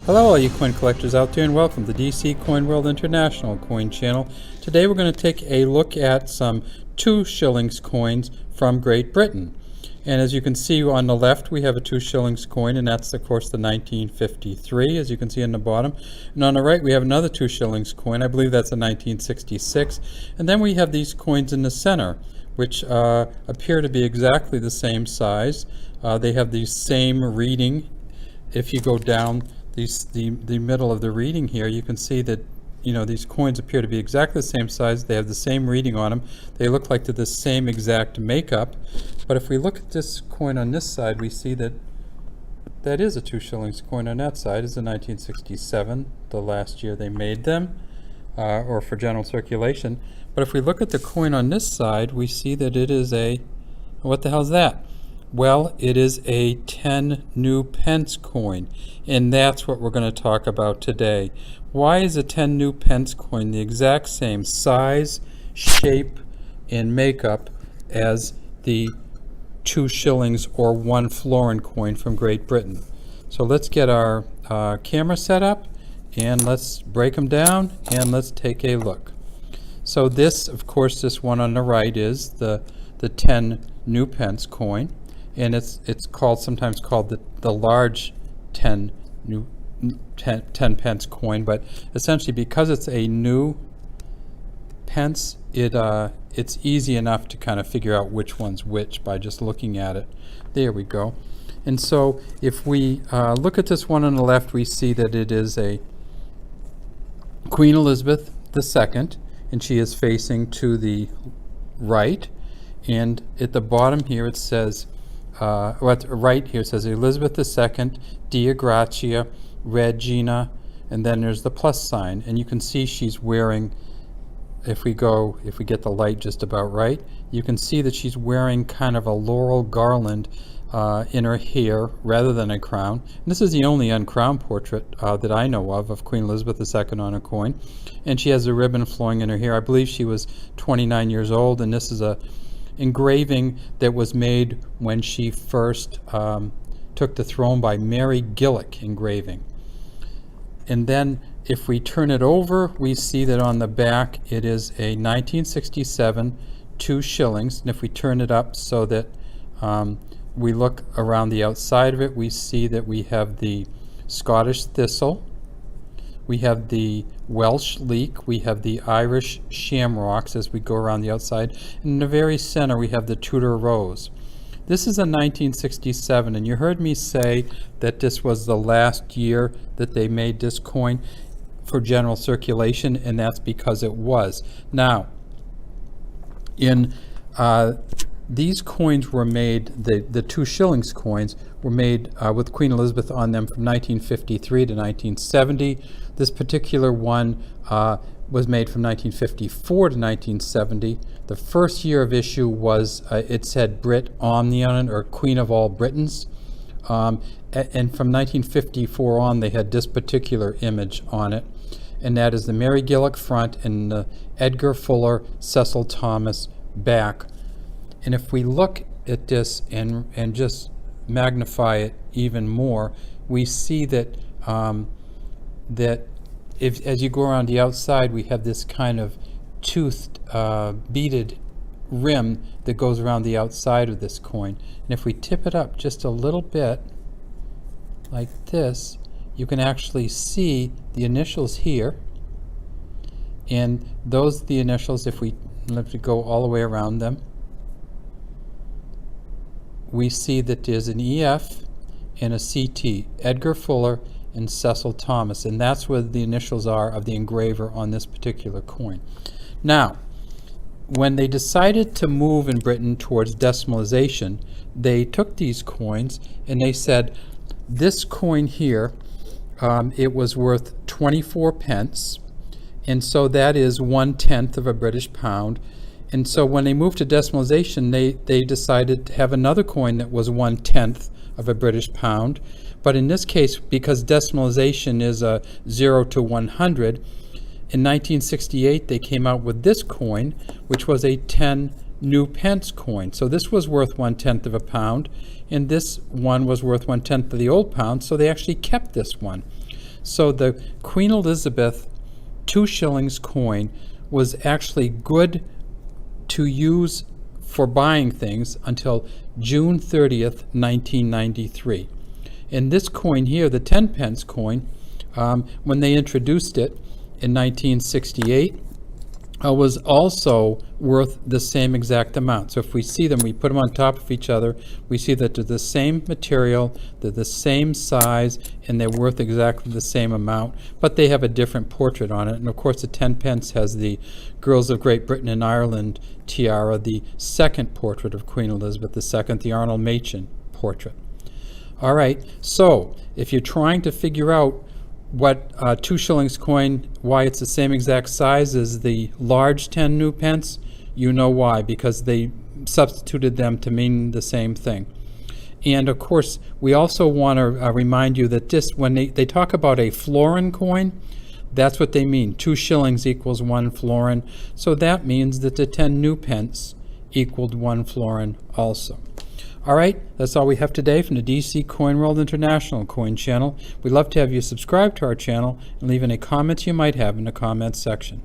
Hello all you coin collectors out there, and welcome to DC Coin World International Coin Channel. Today we're going to take a look at some 2 shillings coins from Great Britain. And as you can see on the left we have a 2 shillings coin, and that's of course the 1953, as you can see on the bottom. And on the right we have another 2 shillings coin, I believe that's a 1966. And then we have these coins in the center, which appear to be exactly the same size. They have the same reading. If you go down the middle of the reading here, you can see that these coins appear to be exactly the same size. They have the same reading on them. They look like they're the same exact makeup. But if we look at this coin on this side, we see that that is a 2 shillings coin on that side. It's a 1967, the last year they made them, or for general circulation. But if we look at the coin on this side, we see that it is a, what the hell's that? Well, it is a 10 new pence coin, and that's what we're going to talk about today. Why is a 10 new pence coin the exact same size, shape, and makeup as the 2 shillings or 1 florin coin from Great Britain? So let's get our camera set up, and let's break them down, and let's take a look. So this, of course, this one on the right is the 10 new pence coin. And it's sometimes called the large 10 pence coin, but essentially because it's a new pence, it's easy enough to kind of figure out which one's which by just looking at it. There we go. And so if we look at this one on the left, we see that it is a Queen Elizabeth II, and she is facing to the right. And at the bottom here it says, right here it says Elizabeth II, Dea Gratia, Regina, and then there's the plus sign. And you can see she's wearing, if we get the light just about right, you can see that she's wearing kind of a laurel garland in her hair rather than a crown. And this is the only uncrowned portrait that I know of Queen Elizabeth II on a coin. And she has a ribbon flowing in her hair. I believe she was 29 years old, and this is a engraving that was made when she first took the throne by Mary Gillick engraving. And then if we turn it over, we see that on the back it is a 1967 2 shillings. And if we turn it up so that we look around the outside of it, we see that we have the Scottish thistle, we have the Welsh leek, we have the Irish shamrocks as we go around the outside, and in the very center we have the Tudor rose. This is a 1967, and you heard me say that this was the last year that they made this coin for general circulation, and that's because it was. Now, in these coins were made, the 2 shillings coins were made with Queen Elizabeth on them from 1953 to 1970. This particular one was made from 1954 to 1970. The first year of issue was, it said Brit Omni on it, or Queen of all Britons. And from 1954 on, they had this particular image on it. And that is the Mary Gillick front and the Edgar Fuller, Cecil Thomas back. And if we look at this and just magnify it even more, we see that as you go around the outside, we have this kind of toothed, beaded rim that goes around the outside of this coin. And if we tip it up just a little bit, like this, you can actually see the initials here. And those are the initials. If we go all the way around them, we see that there's an EF and a CT, Edgar Fuller and Cecil Thomas, and that's where the initials are of the engraver on this particular coin. Now, when they decided to move in Britain towards decimalization, they took these coins and they said, this coin here, it was worth 24 pence, and so that is 1/10 of a British pound. And so when they moved to decimalization, they decided to have another coin that was 1/10 of a British pound. But in this case, because decimalization is a 0 to 100, in 1968 they came out with this coin, which was a 10 new pence coin. So this was worth 1/10 of a pound, and this one was worth 1/10 of the old pound, so they actually kept this one. So the Queen Elizabeth 2 shillings coin was actually good to use for buying things until June 30th, 1993. And this coin here, the 10 pence coin, when they introduced it in 1968, was also worth the same exact amount. So if we see them, we put them on top of each other, we see that they're the same material, they're the same size, and they're worth exactly the same amount, but they have a different portrait on it. And of course the 10 pence has the Girls of Great Britain and Ireland tiara, the second portrait of Queen Elizabeth II, the Arnold Machin portrait. All right, so if you're trying to figure out what 2 shillings coin, why it's the same exact size as the large 10 new pence, you know why, because they substituted them to mean the same thing. And of course, we also want to remind you that this, when they talk about a florin coin, that's what they mean. 2 shillings equals 1 florin. So that means that the 10 new pence equaled 1 florin also. All right, that's all we have today from the DC Coin World International Coin Channel. We'd love to have you subscribe to our channel and leave any comments you might have in the comments section.